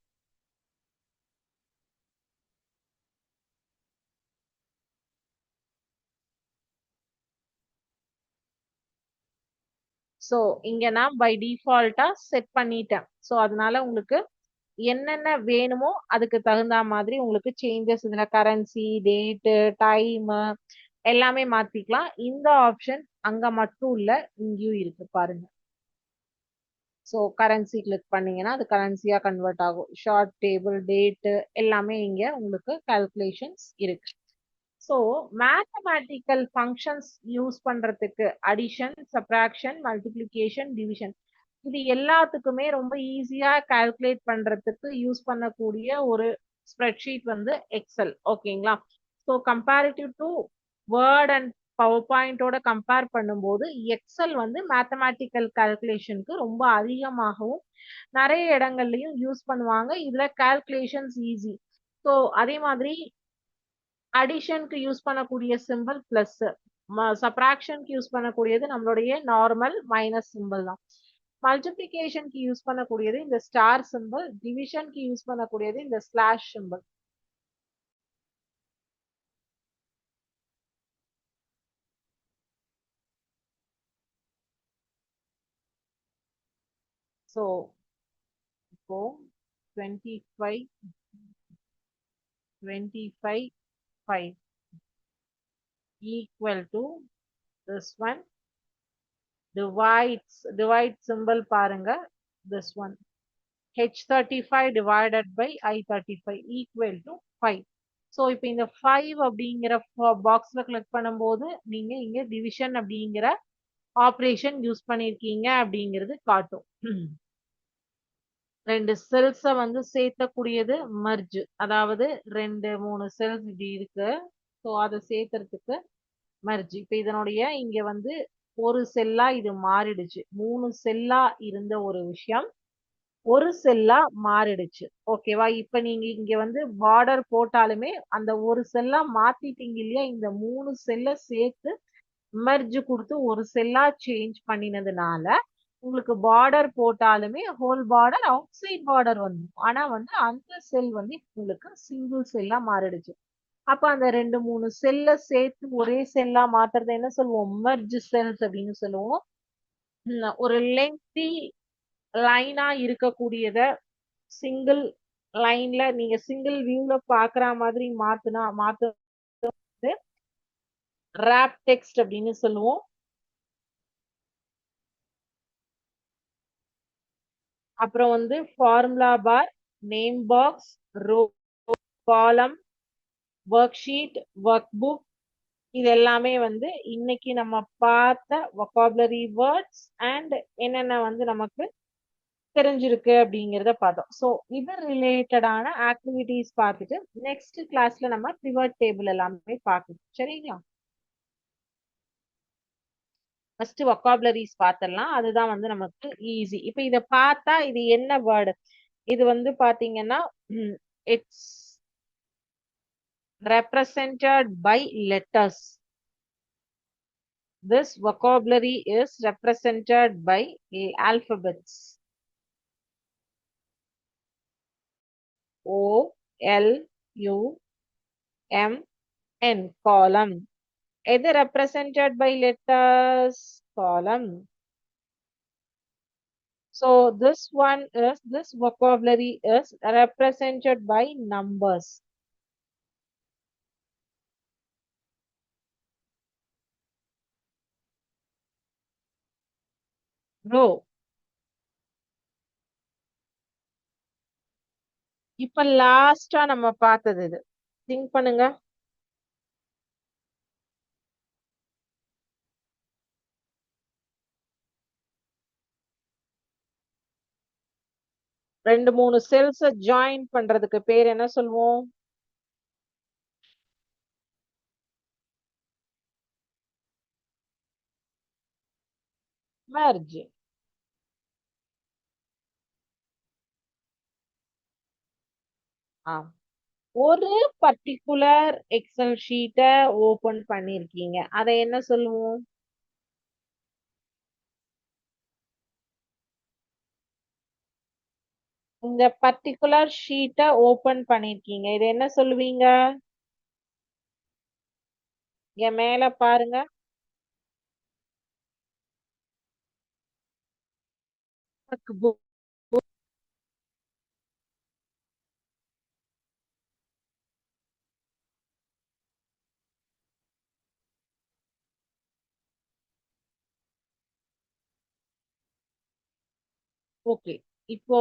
ஸோ இங்க நான் பை டிஃபால்ட்டா செட் பண்ணிட்டேன். ஸோ அதனால உங்களுக்கு என்னென்ன வேணுமோ அதுக்கு தகுந்த மாதிரி உங்களுக்கு சேஞ்சஸ் இதுல கரன்சி, டேட்டு, டைம் எல்லாமே மாத்திக்கலாம். இந்த ஆப்ஷன் அங்க மட்டும் இல்ல, இங்கேயும் இருக்கு பாருங்க. ஸோ கரன்சி கிளிக் பண்ணீங்கன்னா அது கரன்சியா கன்வெர்ட் ஆகும். ஷார்ட் டேபிள், டேட்டு எல்லாமே இங்க உங்களுக்கு கால்குலேஷன்ஸ் இருக்கு. ஸோ மேத்தமேட்டிக்கல் ஃபங்க்ஷன்ஸ் யூஸ் பண்றதுக்கு அடிஷன், சப்ராக்ஷன், மல்டிப்ளிகேஷன், டிவிஷன் இது எல்லாத்துக்குமே ரொம்ப ஈஸியா கால்குலேட் பண்றதுக்கு யூஸ் பண்ணக்கூடிய ஒரு ஸ்ப்ரெட்ஷீட் வந்து எக்ஸல். ஓகேங்களா? So comparative to Word and பவர் பாயிண்டோட கம்பேர் பண்ணும்போது எக்ஸல் வந்து மேத்தமேட்டிக்கல் கால்குலேஷனுக்கு ரொம்ப அதிகமாகவும் நிறைய இடங்கள்லயும் யூஸ் பண்ணுவாங்க. இதுல கால்குலேஷன்ஸ் ஈஸி. ஸோ அதே மாதிரி அடிஷனுக்கு யூஸ் பண்ணக்கூடிய சிம்பிள் பிளஸ், சப்ராக்ஷனுக்கு யூஸ் பண்ணக்கூடியது நம்மளுடைய நார்மல் மைனஸ் சிம்பிள் தான். மல்டிபிளிகேஷனுக்கு யூஸ் பண்ணக்கூடியது இந்த ஸ்டார் சிம்பிள், டிவிஷனுக்கு யூஸ் பண்ணக்கூடியது இந்த ஸ்லாஷ் சிம்பிள். ஸோ இப்போ 25 25 5 equal to this one. Divide symbol பாருங்க. This one. H35 divided by I35 equal to 5. So இப்போ இந்த 5 அப்படிங்கிற பாக்ஸ்ல கிளிக் பண்ணும்போது நீங்க இங்க டிவிஷன் அப்படிங்கிற ஆப்ரேஷன் யூஸ் பண்ணிருக்கீங்க அப்படிங்கிறது காட்டும். ரெண்டு செல்ஸ வந்து சேர்த்தக்கூடியது மர்ஜ், அதாவது 2 3 செல்ஸ் இப்படி இருக்கு. ஸோ அதை சேர்த்துறதுக்கு மர்ஜ். இப்ப இதனுடைய இங்க வந்து ஒரு செல்லா இது மாறிடுச்சு. 3 செல்லா இருந்த ஒரு விஷயம் ஒரு செல்லா மாறிடுச்சு. ஓகேவா? இப்ப நீங்க இங்க வந்து பார்டர் போட்டாலுமே அந்த ஒரு செல்லா மாத்திட்டீங்க இல்லையா? இந்த 3 செல்ல சேர்த்து மெர்ஜ் கொடுத்து ஒரு செல்லா சேஞ்ச் பண்ணினதுனால உங்களுக்கு பார்டர் போட்டாலுமே whole border outside border வந்துடும். ஆனா வந்து அந்த செல் வந்து உங்களுக்கு சிங்கிள் செல்லா மாறிடுச்சு. அப்ப அந்த 2 3 செல்ல சேர்த்து ஒரே செல்லா மாத்துறது என்ன சொல்லுவோம்? மெர்ஜ் செல்ஸ் அப்படின்னு சொல்லுவோம். ஒரு லெங்தி லைனா இருக்கக்கூடியத சிங்கிள் லைன்ல நீங்க சிங்கிள் வியூல பாக்குற மாதிரி மாத்து ராப் டெக்ஸ்ட் அப்படின்னு சொல்லுவோம். அப்புறம் வந்து ஃபார்முலா பார், நேம் பாக்ஸ், ரோ, காலம், ஒர்க் ஷீட், ஒர்க் புக், இது எல்லாமே வந்து இன்னைக்கு நம்ம பார்த்த வொகாபுலரி வேர்ட்ஸ் அண்ட் என்னென்ன வந்து நமக்கு தெரிஞ்சிருக்கு அப்படிங்கிறத பார்த்தோம். ஸோ இது ரிலேட்டடான ஆக்டிவிட்டிஸ் பார்த்துட்டு நெக்ஸ்ட் கிளாஸ்ல நம்ம பிவட் டேபிள் எல்லாமே பார்க்கணும். சரிங்களா? ஃபர்ஸ்ட் வொகாபுலரிஸ் பார்த்துடலாம். அதுதான் வந்து நமக்கு ஈஸி. இப்போ இதை பார்த்தா இது என்ன வேர்டு? இது வந்து பாத்தீங்கன்னா it's represented by letters. This vocabulary is represented by alphabets. O, L, U, M, N. Column. Either represented by letters, column. So this vocabulary is represented by numbers. Row. இப்ப லாஸ்டா நம்ம பார்த்தது இது. திங்க் பண்ணுங்க. 2 3 cells join பண்றதுக்கு பேர் என்ன சொல்லுவோம்? மெர்ஜ். ஒரு பர்டிகுலர் எக்ஸல் ஷீட்டை ஓபன் பண்ணிருக்கீங்க, அதை என்ன சொல்லுவோம்? இந்த பர்டிகுலர் ஷீட்டை ஓபன் பண்ணிருக்கீங்க, இதை என்ன சொல்லுவீங்க? இங்க மேல பாருங்க. ஓகே, இப்போ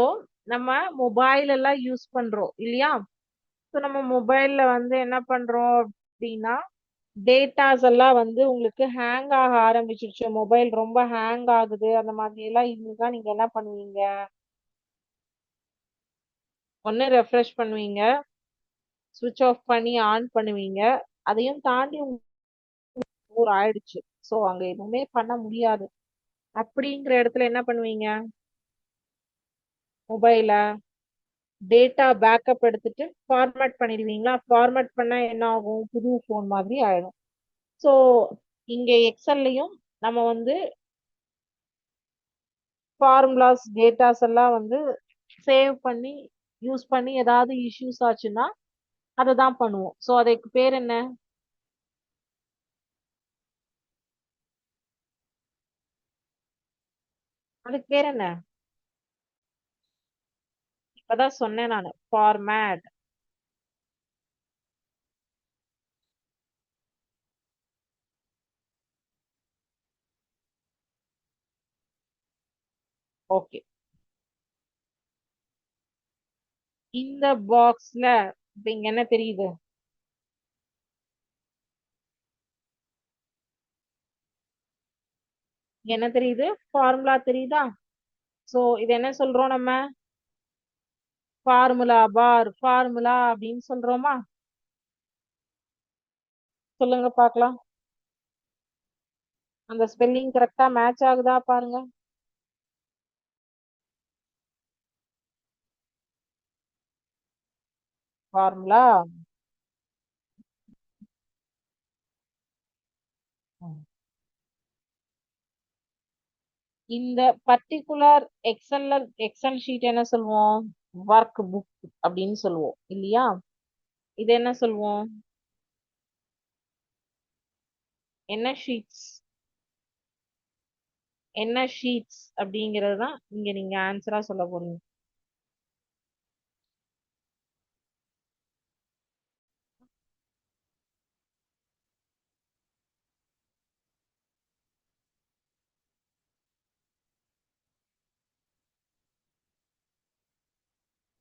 நம்ம மொபைல் எல்லாம் யூஸ் பண்றோம் இல்லையா? ஸோ நம்ம மொபைல்ல வந்து என்ன பண்றோம் அப்படின்னா டேட்டாஸ் எல்லாம் வந்து உங்களுக்கு ஹேங் ஆக ஆரம்பிச்சிருச்சு, மொபைல் ரொம்ப ஹேங் ஆகுது, அந்த மாதிரி எல்லாம் இருந்துதான் நீங்க என்ன பண்ணுவீங்க? ஒன்னு ரெஃப்ரெஷ் பண்ணுவீங்க, சுவிட்ச் ஆஃப் பண்ணி ஆன் பண்ணுவீங்க. அதையும் தாண்டி ஒரு ஆயிடுச்சு, ஸோ அங்க எதுவுமே பண்ண முடியாது அப்படிங்கிற இடத்துல என்ன பண்ணுவீங்க? மொபைல டேட்டா பேக்கப் எடுத்துட்டு ஃபார்மேட் பண்ணிடுவீங்களா? ஃபார்மேட் பண்ணா என்ன ஆகும்? புது ஃபோன் மாதிரி ஆயிடும். ஸோ இங்க எக்ஸல்லையும் நம்ம வந்து ஃபார்முலாஸ் டேட்டாஸ் எல்லாம் வந்து சேவ் பண்ணி யூஸ் பண்ணி ஏதாவது இஷ்யூஸ் ஆச்சுன்னா அதை தான் பண்ணுவோம். ஸோ அதுக்கு பேர் என்ன? அதுக்கு பேர் என்ன? இப்பதான் சொன்னேன் நான், ஃபார்மேட். ஓகே. இந்த பாக்ஸ்ல இப்ப இங்க என்ன தெரியுது? என்ன தெரியுது? ஃபார்முலா தெரியுதா? சோ இது என்ன சொல்றோம் நம்ம? ஃபார்முலா பார் ஃபார்முலா அப்படின்னு சொல்றோமா? சொல்லுங்க பார்க்கலாம். அந்த ஸ்பெல்லிங் கரெக்டா மேட்ச் ஆகுதா பாருங்க. ஃபார்முலா. இந்த பர்டிகுலர் எக்ஸல் ஷீட் என்ன சொல்லுவோம்? ஒர்க் புக் அப்படின்னு சொல்லுவோம் இல்லையா? இது என்ன சொல்லுவோம்? என்ன ஷீட்ஸ்? என்ன ஷீட்ஸ் அப்படிங்கிறது தான் இங்க நீங்க ஆன்சரா சொல்ல போறீங்க.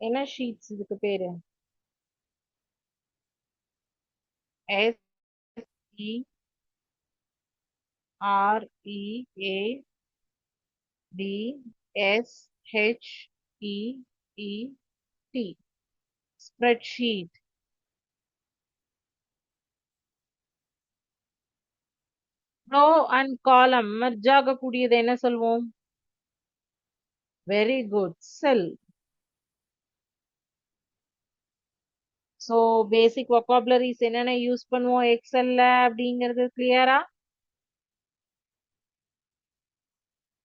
என்ன ஷீட்ஸ் இதுக்கு பேரு? S E R E A D S H E E T. Spreadsheet. Row and column merge ஆகக்கூடியது என்ன சொல்வோம்? Very good, cell. So basic vocabularies என்னென்ன யூஸ் பண்ணுவோம் எக்ஸல்ல அப்படிங்கிறது கிளியரா?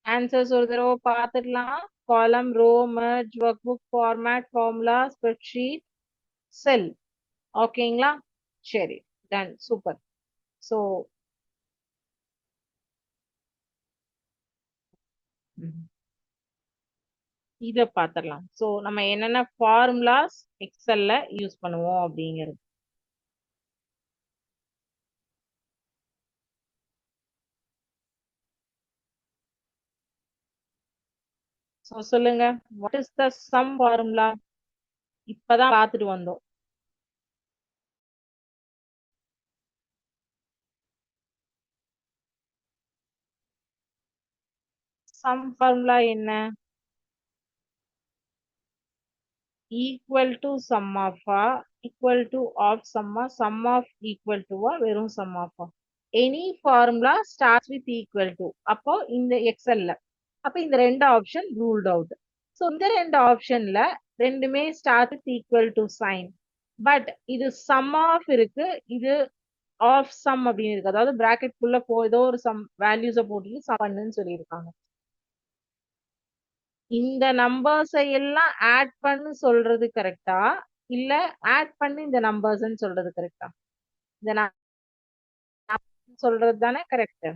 ஆன்சர்ஸ் ஒரு தடவை பார்த்துடலாம். Column, row, merge, workbook, format, formula, spreadsheet, cell. ஓகேங்களா? சரி, டன், சூப்பர். சோ இத பாத்திரலாம். சோ நம்ம என்னென்ன ஃபார்முலாஸ் எக்ஸல்ல யூஸ் பண்ணுவோம் அப்படிங்கிறது. சோ சொல்லுங்க, what is the sum formula? இப்பதான் பார்த்துட்டு வந்தோம். சம் ஃபார்முலா என்ன? Equal to sum of ah, equal to of sum of equal to வெறும் sum of. Any formula starts with equal to. அப்போ இந்த எக்ஸல்ல அப்ப இந்த ரெண்டு ஆப்ஷன் ரூல்ட் அவுட். ஸோ இந்த ரெண்டு ஆப்ஷன்ல ரெண்டுமே start with equal to sign. But இது சம் ஆஃப் இருக்கு, இது ஆஃப் சம் அப்படின்னு இருக்கு. அதாவது பிராக்கெட் குள்ள ஏதோ ஒரு சம் வேல்யூஸை போட்டு சம் பண்ணுன்னு சொல்லியிருக்காங்க. இந்த நம்பர்ஸை எல்லாம் ஆட் பண்ணு சொல்றது கரெக்டா, இல்ல ஆட் பண்ணி இந்த நம்பர்ஸ் சொல்றது கரெக்டா? இந்த சொல்றது தானே correct.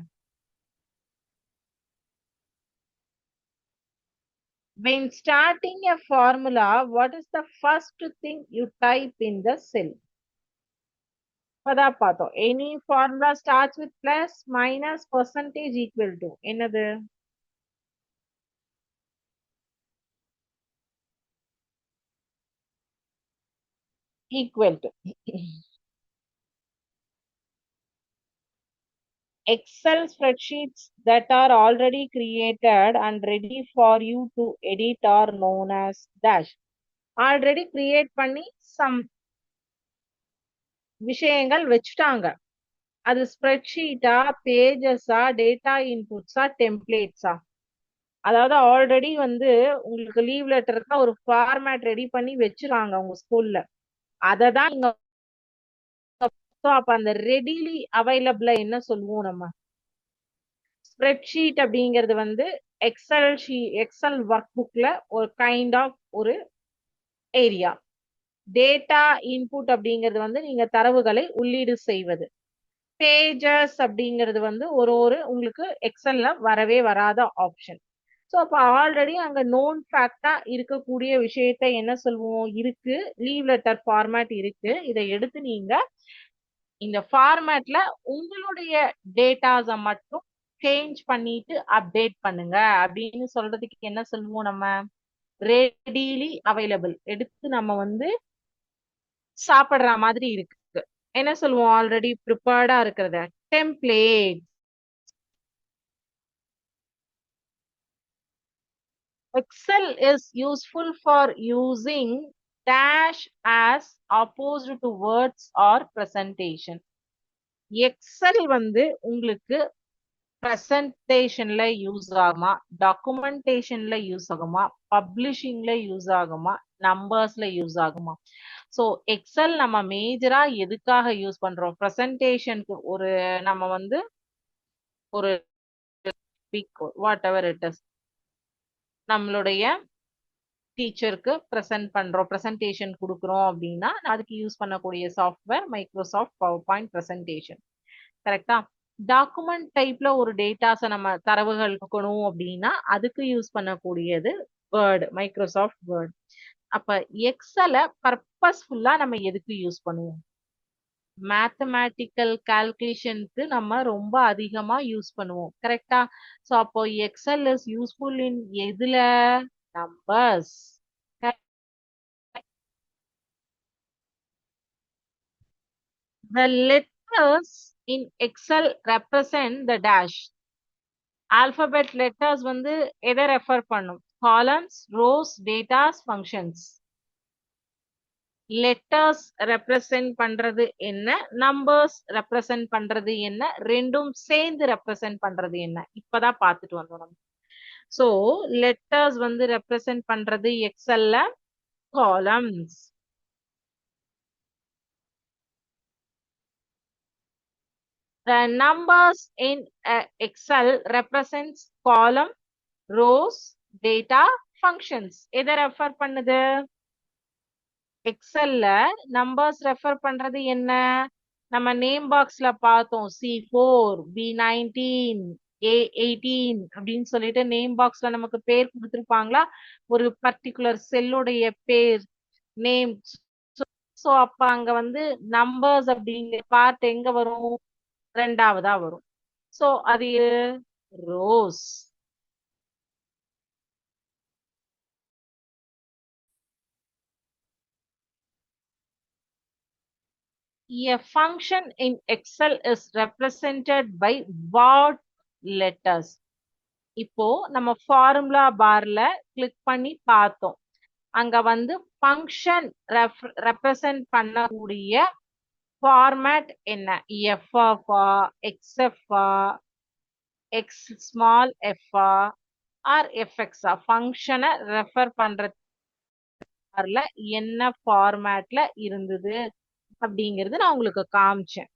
When starting a formula, what is the first thing you type in the cell? இப்பதான் பார்த்தோம். Any formula starts with plus, minus, percentage, equal to. என்னது? Equal to. Excel spreadsheets that are already created and ready for you to edit are known as dash. Already create பண்ணி some விஷயங்கள் வச்சுட்டாங்க. அது ஸ்ப்ரெட்ஷீட்டா, பேஜஸா, data இன்புட்ஸா, டெம்ப்ளேட்ஸா? அதாவது already வந்து உங்களுக்கு leave லெட்டருக்கு ஒரு format ready பண்ணி வச்சிருக்காங்க உங்க ஸ்கூல்ல. அதை தான் நீங்க அப்ப அந்த ரெடிலி அவைலபிளா என்ன சொல்லுவோம் நம்ம? ஸ்ப்ரெட்ஷீட் அப்படிங்கிறது வந்து எக்ஸல் ஒர்க் புக்ல ஒரு கைண்ட் ஆஃப் ஒரு ஏரியா. டேட்டா இன்புட் அப்படிங்கிறது வந்து நீங்க தரவுகளை உள்ளீடு செய்வது. பேஜஸ் அப்படிங்கிறது வந்து ஒரு உங்களுக்கு எக்ஸல்ல வரவே வராத ஆப்ஷன். ஸோ அப்போ ஆல்ரெடி அங்க நோன் ஃபேக்டா இருக்கக்கூடிய விஷயத்த என்ன சொல்லுவோம்? இருக்கு, லீவ் லெட்டர் ஃபார்மேட் இருக்கு, இதை எடுத்து நீங்க இந்த ஃபார்மேட்ல உங்களுடைய டேட்டாஸை மட்டும் சேஞ்ச் பண்ணிட்டு அப்டேட் பண்ணுங்க அப்படின்னு சொல்றதுக்கு என்ன சொல்லுவோம் நம்ம? Readily available. எடுத்து நம்ம வந்து சாப்பிடுற மாதிரி இருக்கு. என்ன சொல்லுவோம்? ஆல்ரெடி ப்ரிப்பேர்டா இருக்கிறத template. Excel is useful for using dash as opposed to words or presentation. Excel வந்து உங்களுக்கு பிரசன்டேஷன்ல யூஸ் ஆகுமா, டாக்குமெண்டேஷன்ல யூஸ் ஆகுமா, பப்ளிஷிங்ல யூஸ் ஆகுமா, நம்பர்ஸ்ல யூஸ் ஆகுமா? ஸோ எக்ஸல் நம்ம மேஜரா எதுக்காக யூஸ் பண்றோம்? பிரசன்டேஷனுக்கு ஒரு நம்ம வந்து ஒரு வாட் எவர் இட் இஸ் நம்மளுடைய டீச்சருக்கு ப்ரெசென்ட் பண்றோம், ப்ரெசன்டேஷன் கொடுக்குறோம் அப்படின்னா அதுக்கு யூஸ் பண்ணக்கூடிய software Microsoft power point presentation. கரெக்டா? டாக்குமெண்ட் டைப்ல ஒரு டேட்டாஸை நம்ம தரவுகள் இருக்கணும் அப்படின்னா அதுக்கு யூஸ் பண்ணக்கூடியது வேர்டு, மைக்ரோசாஃப்ட் வேர்ட். அப்ப எக்ஸலை பர்பஸ்ஃபுல்லா நம்ம எதுக்கு யூஸ் பண்ணுவோம்? மேத்தமேட்டிக்கல் கால்குலேஷனுக்கு நம்ம ரொம்ப அதிகமா யூஸ் பண்ணுவோம். கரெக்டா? ஸோ அப்போ எக்ஸல் இஸ் யூஸ்ஃபுல் இன் எதுல? Numbers. The letters in Excel represent the dash. Alphabet letters வந்து எதை ரெஃபர் பண்ணும்? Columns, rose, datas, functions. Letters represent பண்றது என்ன, நம்பர்ஸ் ரெப்ரசன்ட் பண்றது என்ன, ரெண்டும் சேர்ந்து ரெப்ரசன்ட் பண்றது என்ன? இப்பதான் பார்த்துட்டு வந்தோம் நம்ம. சோ லெட்டர்ஸ் வந்து ரெப்ரசன்ட் பண்றது எக்ஸல்ல columns. The numbers in Excel represents column, rows, data, functions. எதை ரெஃபர் பண்ணுது? எக்ஸல்ல நம்பர்ஸ் ரெஃபர் பண்றது என்ன? நம்ம நேம் பாக்ஸ்ல பார்த்தோம், C4, B19, A18 அப்படின்னு சொல்லிட்டு நேம் பாக்ஸ்ல நமக்கு பேர் கொடுத்திருப்பாங்களா? ஒரு பர்டிகுலர் செல்லுடைய பேர், நேம். சோ அப்ப அங்க வந்து நம்பர்ஸ் அப்படிங்கிற பார்ட் எங்க வரும்? ரெண்டாவதா வரும். சோ அது rose. A function in Excel is represented by what letters? இப்போ நம்ம ஃபார்முலா பார்ல கிளிக் பண்ணி பார்த்தோம். அங்க வந்து ஃபங்க்ஷன் ரெப்ரசன்ட் பண்ணக்கூடிய ஃபார்மேட் என்ன? எஃப்ஆ, எக்ஸ்எஃப்ஆ, எக்ஸ் ஸ்மால் எஃப்ஆ ஆர் எஃப்எக்ஸா? ஃபங்க்ஷனை ரெஃபர் பண்றது என்ன ஃபார்மேட்ல இருந்தது அப்படிங்கிறது நான் உங்களுக்கு காமிச்சேன்.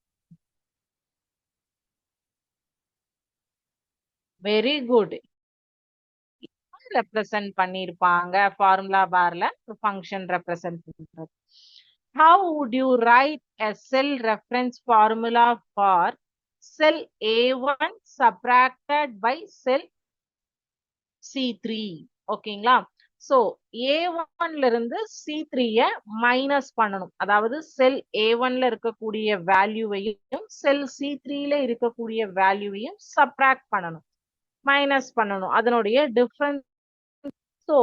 Very good. ரெப்ரசன்ட் பண்ணிருப்பாங்க ஃபார்முலா பார்ல ஃபங்க்ஷன் ரெப்ரசன்ட் பண்றது. How would you write a cell reference formula for cell A1 subtracted by cell C3? ஓகேங்களா? சோ A1ல இருந்து C3ய மைனஸ் பண்ணணும். அதாவது செல் A1ல இருக்கக்கூடிய வேல்யூவையும் செல் C3ல இருக்கக்கூடிய வேல்யூவையும் சப்ராக்ட் பண்ணணும், மைனஸ் பண்ணணும். அதனுடைய difference. So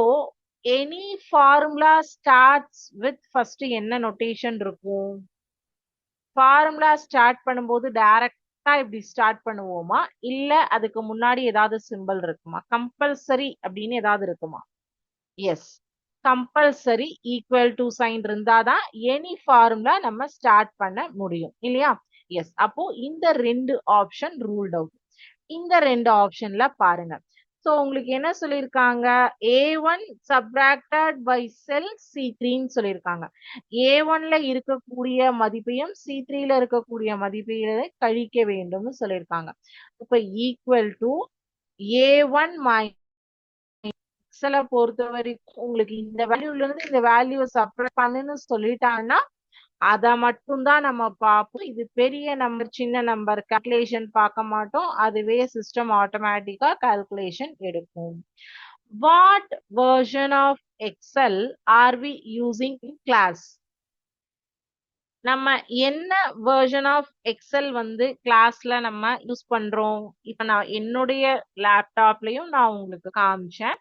any formula starts with first என்ன நோட்டேஷன் இருக்கும்? ஃபார்முலா ஸ்டார்ட் பண்ணும்போது டைரக்டா இப்படி ஸ்டார்ட் பண்ணுவோமா, இல்ல அதுக்கு முன்னாடி ஏதாவது சிம்பிள் இருக்குமா? கம்பல்சரி அப்படின்னு ஏதாவது இருக்குமா? Yes, compulsory equal to sign இருந்தாதான் எனி ஃபார்முலா நம்ம ஸ்டார்ட் பண்ண முடியும், இல்லையா? எஸ். அப்போ இந்த ரெண்டு ஆப்ஷன் ரூல்ட் அவுட். இந்த ரெண்டு ஆப்ஷன்ல பாருங்க. சோ உங்களுக்கு என்ன சொல்லிருக்காங்க? A1 சப்ராக்டட் பை செல் C3ன்னு சொல்லிருக்காங்க. A1ல இருக்கக்கூடிய மதிப்பையும் C3ல இருக்கக்கூடிய மதிப்பையும் கழிக்க வேண்டும்னு சொல்லிருக்காங்க. இப்ப ஈக்குவல் டு A1 எக்ஸலை பொறுத்த வரைக்கும் உங்களுக்கு இந்த வேல்யூல இருந்து இந்த வேல்யூ சப்ராக்ட் பண்ணுன்னு சொல்லிட்டாங்கன்னா அத மட்டும் தான் நம்ம பார்ப்போம். இது பெரிய நம்பர், சின்ன நம்பர் கால்குலேஷன் பார்க்க மாட்டோம். அதுவே சிஸ்டம் ஆட்டோமேட்டிக்கா கால்குலேஷன் எடுக்கும். What version of Excel are we using in class? நம்ம என்ன வெர்ஷன் ஆஃப் எக்ஸல் வந்து கிளாஸ்ல நம்ம யூஸ் பண்றோம்? இப்ப நான் என்னுடைய லேப்டாப்லயும் நான் உங்களுக்கு காமிச்சேன்.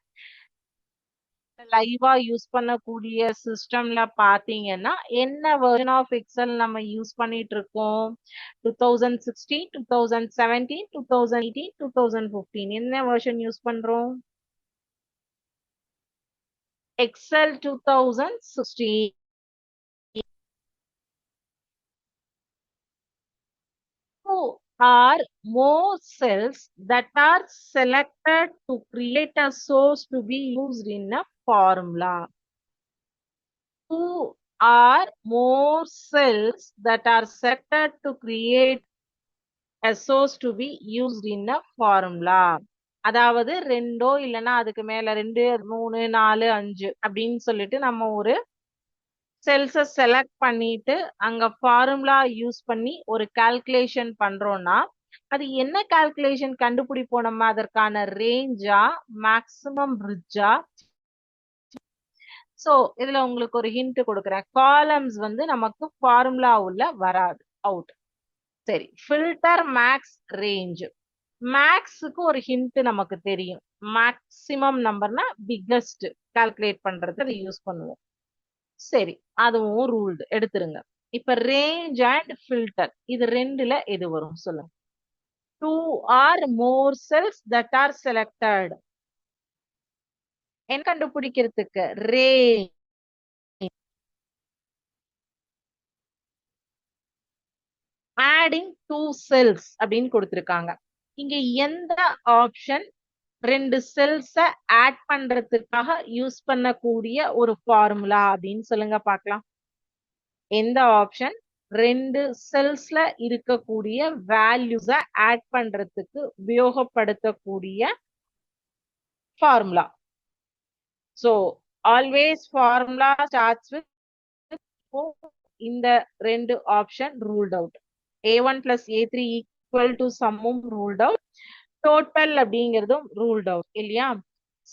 லைவா யூஸ் பண்ணக்கூடிய சிஸ்டம்ல பாத்தீங்கன்னா என்ன வெர்ஷன் ஆஃப் எக்ஸல் நம்ம யூஸ் பண்ணிட்டு இருக்கோம்? 2016, 2017, 2018, 2015 என்ன வெர்ஷன் யூஸ் பண்றோம்? XL 2016. Are more cells that are selected to create a source to be used in a formula. Two are more cells that are selected to create a source to be used in a formula. அதாவது ரெண்டோ இல்லைன்னா அதுக்கு மேல 2, 3, 4, 5 அப்படின்னு சொல்லிட்டு நம்ம ஒரு செல்ஸை select பண்ணிட்டு அங்க ஃபார்முலா யூஸ் பண்ணி ஒரு கால்குலேஷன் பண்றோம்னா அது என்ன கால்குலேஷன் கண்டுபிடிப்போம் நம்ம? அதற்கான ரேஞ்சா, மேக்சிமம் ரிட்ஜா? சோ இதுல உங்களுக்கு ஒரு ஹிண்ட் கொடுக்குறேன். காலம்ஸ் வந்து நமக்கு ஃபார்முலா உள்ள வராது, அவுட். சரி, ஃபில்டர் மேக்ஸ் ரேஞ்ச். மேக்ஸுக்கு ஒரு ஹிண்ட் நமக்கு தெரியும். மேக்சிமம் நம்பர்னா பிக்கஸ்ட் கால்குலேட் பண்றது அதை யூஸ் பண்ணுவோம். சரி, அதுவும் ரூல்டு எடுத்துருங்க. இப்ப ரேஞ்ச் அண்ட் ஃபில்டர் இது ரெண்டுல எது வரும் சொல்லுங்க? 2 or more cells that are selected. என்ன கண்டுபிடிக்கிறதுக்கு? ரேஞ்ச். ஆடிங் 2 cells அப்படின்னு கொடுத்திருக்காங்க. இங்க எந்த ஆப்ஷன் 2 செல்ஸ ஆட் பண்றதுக்காக யூஸ் பண்ணக்கூடிய ஒரு ஃபார்முலா அப்படின்னு சொல்லுங்க பார்க்கலாம். எந்த ஆப்ஷன் 2 செல்ஸ்ல இருக்கக்கூடிய வேல்யூஸ ஆட் பண்றதுக்கு உபயோகப்படுத்தக்கூடிய formula? So always formula starts with இந்த 2 option ruled out. A1 plus A3 equal to சம்மும் ரூல்ட் அவுட், டோட்டல் அப்படிங்கிறதும் ரூல்ட் அவுட் இல்லையா?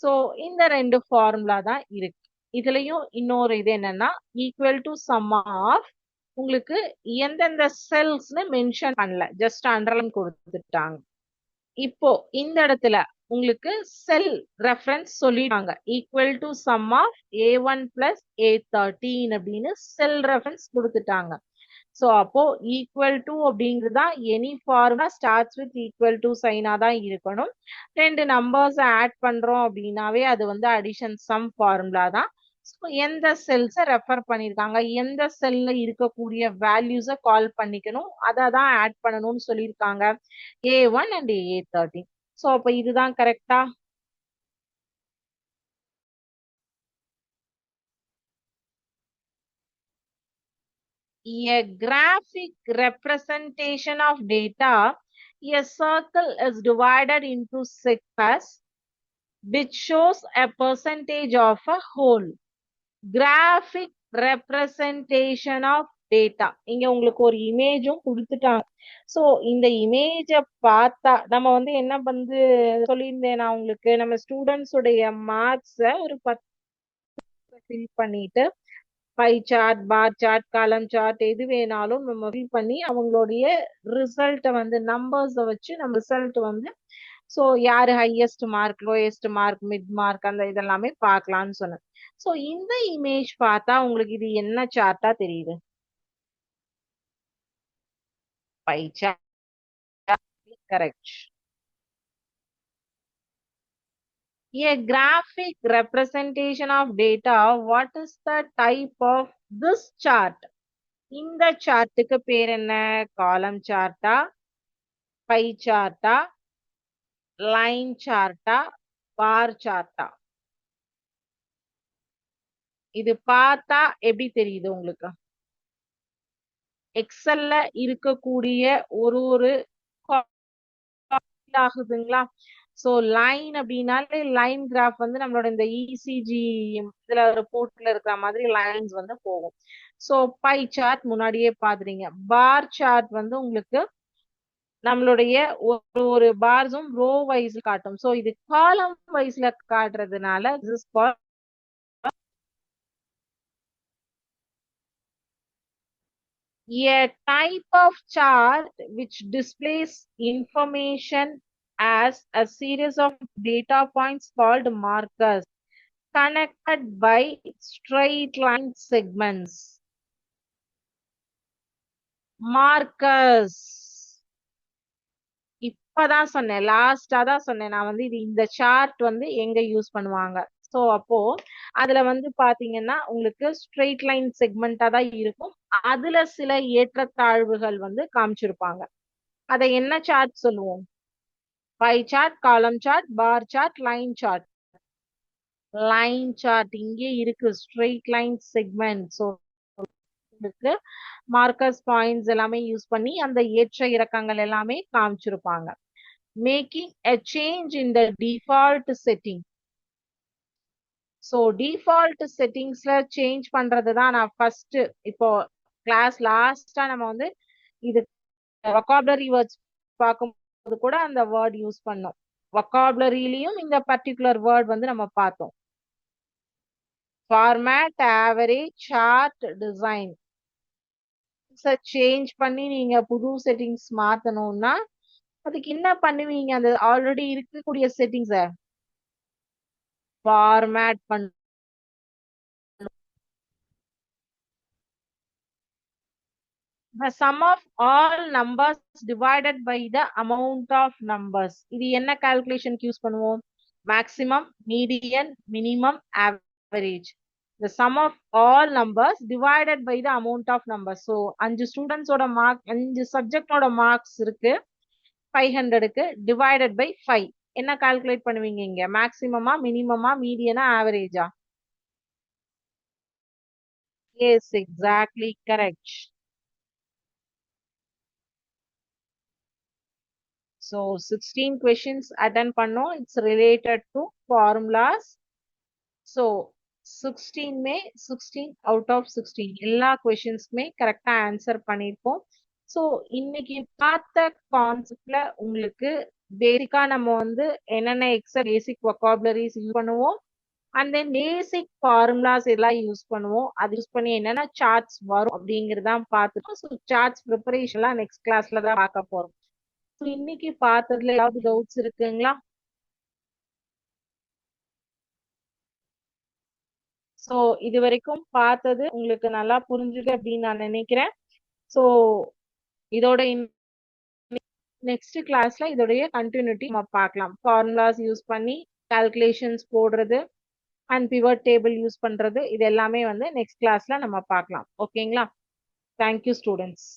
சோ இந்த 2 ஃபார்முலா தான் இருக்கு. இதுலயும் இன்னொரு இது என்னன்னா ஈக்குவல் டு சம் ஆஃப், உங்களுக்கு எந்தெந்த செல்ஸ்னு மென்ஷன் பண்ணல, ஜஸ்ட் அண்டர்லைன் கொடுத்துட்டாங்க. இப்போ இந்த இடத்துல உங்களுக்கு செல் ரெஃபரன்ஸ் சொல்லிட்டாங்க. Equal to sum of A1 plus A13 அப்படின்னு செல் ரெஃபரன்ஸ் கொடுத்துட்டாங்க. சோ அப்போ ஈக்குவல் டு அப்படிங்கிறது any formula starts with equal to சைனா தான் இருக்கணும். 2 நம்பர்ஸ் ஆட் பண்றோம் அப்படின்னாவே அது வந்து அடிஷன் சம் ஃபார்முலா தான். எந்த செல்ஸை ரெஃபர் பண்ணிருக்காங்க, எந்த செல்ல இருக்கக்கூடிய வேல்யூஸை கால் பண்ணிக்கணும், அதை தான் ஆட் பண்ணணும்னு சொல்லியிருக்காங்க. A1 and A13. சோ அப்ப இதுதான் கரெக்டா? A graphic representation of data, a circle is divided into sectors which shows a percentage of a whole. Graphic representation of data. இங்க உங்களுக்கு ஒரு இமேஜும் கொடுத்துட்டாங்க. சோ இந்த இமேஜ பார்த்தா நம்ம வந்து என்ன வந்து சொல்லியிருந்தேன் நான் உங்களுக்கு, நம்ம ஸ்டூடெண்ட்ஸ் உடைய மார்க்ஸ ஒரு 10 ஃபில் பண்ணிட்டு pie chart, bar chart, column chart எது வேணாலும் நம்ம ஃபில் பண்ணி அவங்களுடைய ரிசல்ட்டை வந்து நம்பர்ஸை வச்சு நம்ம ரிசல்ட் வந்து சோ யாரு highest mark, lowest mark, mid mark அந்த இதெல்லாமே பார்க்கலாம்னு சொன்னேன். சோ இந்த இமேஜ் பார்த்தா உங்களுக்கு இது என்ன சார்ட்டா தெரியுது? Pie chart. Correct. A graphic representation of data. What is the type of this chart? இந்த சார்ட்டுக்கு பேர் என்ன? காலம் சார்ட்டா, பை சார்ட்டா, லைன் சார்ட்டா, பார் சார்ட்டா? இது பார்த்தா எப்படி தெரியுது உங்களுக்கு? எக்ஸல்ல இருக்கக்கூடிய ஒரு ஆகுதுங்களா? சோ லைன் அப்படின்னாலே லைன் கிராஃப் வந்து நம்மளோட இந்த இசிஜி இதுல ரிப்போர்ட்ல இருக்கிற மாதிரி லைன்ஸ் வந்து போகும். சோ பை சார்ட் முன்னாடியே பாத்துறீங்க. பார் சார்ட் வந்து உங்களுக்கு நம்மளுடைய ஒரு பார்ஸும் ரோ வைஸ் காட்டும். சோ இது காலம் வைஸ்ல காட்டுறதுனால this is called. A type of chart which displays information as a series of data points called markers connected by straight line segments. Markers. இப்பதான் சொன்னேன், லாஸ்டா தான் சொன்னேன். நான் வந்து இது இந்த சார்ட் வந்து எங்க யூஸ் பண்ணுவாங்க. சோ அப்போ அதுல வந்து பாத்தீங்கன்னா உங்களுக்கு ஸ்ட்ரெயிட் லைன் செக்மெண்டா தான் இருக்கும். அதுல சில ஏற்றத்தாழ்வுகள் வந்து காமிச்சிருப்பாங்க. அதை என்ன சார்ட் சொல்லுவோம்? Pie chart, column chart, bar chart, line chart. Line chart இங்கே இருக்கு, ஸ்ட்ரெயிட் லைன் செக்மெண்ட். ஸோ இருக்கு, மார்க்கர்ஸ் பாயிண்ட்ஸ் எல்லாமே யூஸ் பண்ணி அந்த ஏற்ற இறக்கங்கள் எல்லாமே காமிச்சிருப்பாங்க. Making a change in the default setting. So default செட்டிங்ஸ்ல சேஞ்ச் பண்றது தான் நான் ஃபர்ஸ்ட் இப்போ கிளாஸ் லாஸ்டா நம்ம வந்து இது வொக்காபுலரி வேர்ட்ஸ் பார்க்கும்போது கூட அந்த வேர்ட் யூஸ் பண்ணோம். வொக்காபுலரியிலையும் இந்த பர்டிகுலர் வேர்ட் வந்து நம்ம பார்த்தோம். Format, average, chart, design. Change பண்ணி நீங்க புது செட்டிங்ஸ் மாத்தணும்னா அதுக்கு என்ன பண்ணுவீங்க? அந்த ஆல்ரெடி இருக்கக்கூடிய செட்டிங்ஸ ஃபார்மேட் பண்ண. The sum of all numbers divided by the amount of numbers. இது என்ன கால்குலேஷனுக்கு யூஸ் பண்ணுவோம்? Maximum, median, minimum, average. The sum of all numbers divided by the amount of numbers. So 5 ஸ்டூடெண்ட்ஸோட மார்க், 5 சப்ஜெக்டோட marks இருக்கு 500க்கு, divided by 5. என்ன calculate பண்ணுவீங்க இங்க? மேக்ஸிமமா, மினிமமா, மீடியனா, ஆவரேஜா? Yes, exactly correct. So 16 questions attend பண்ணோம். It's related to formulas. So 16 May 16 out of 16 எல்லா கொஸ்டின்ஸ்க்குமே கரெக்டா ஆன்சர் பண்ணிருப்போம். ஸோ இன்னைக்கு பார்த்த கான்செப்ட்ல உங்களுக்கு பேசிக்கா நம்ம வந்து என்னென்ன எக்ஸல் பேசிக் வொக்காபுலரிஸ் யூஸ் பண்ணுவோம், அண்ட் தென் பேசிக் ஃபார்முலாஸ் எல்லாம் யூஸ் பண்ணுவோம். அது யூஸ் பண்ணி என்னென்ன சார்ட்ஸ் வரும் அப்படிங்கறதான் பார்த்துட்டோம். ஸோ சார்ட்ஸ் ப்ரிப்பரேஷன்லாம் நெக்ஸ்ட் கிளாஸ்ல தான் பார்க்க போறோம். இன்னைக்கு பார்த்ததுல ஏதாவது டவுட்ஸ் இருக்குங்களா? சோ இது வரைக்கும் பார்த்தது உங்களுக்கு நல்லா புரிஞ்சுது அப்படின்னு நான் நினைக்கிறேன். சோ இதோட நெக்ஸ்ட் கிளாஸ்ல இதோடைய கண்டினியூட்டி நம்ம பார்க்கலாம். ஃபார்முலாஸ் யூஸ் பண்ணி கால்குலேஷன்ஸ் போடுறது அண்ட் பிவட் டேபிள் யூஸ் பண்றது, இது எல்லாமே வந்து நெக்ஸ்ட் கிளாஸ்ல நம்ம பார்க்கலாம். ஓகேங்களா? Thank you students.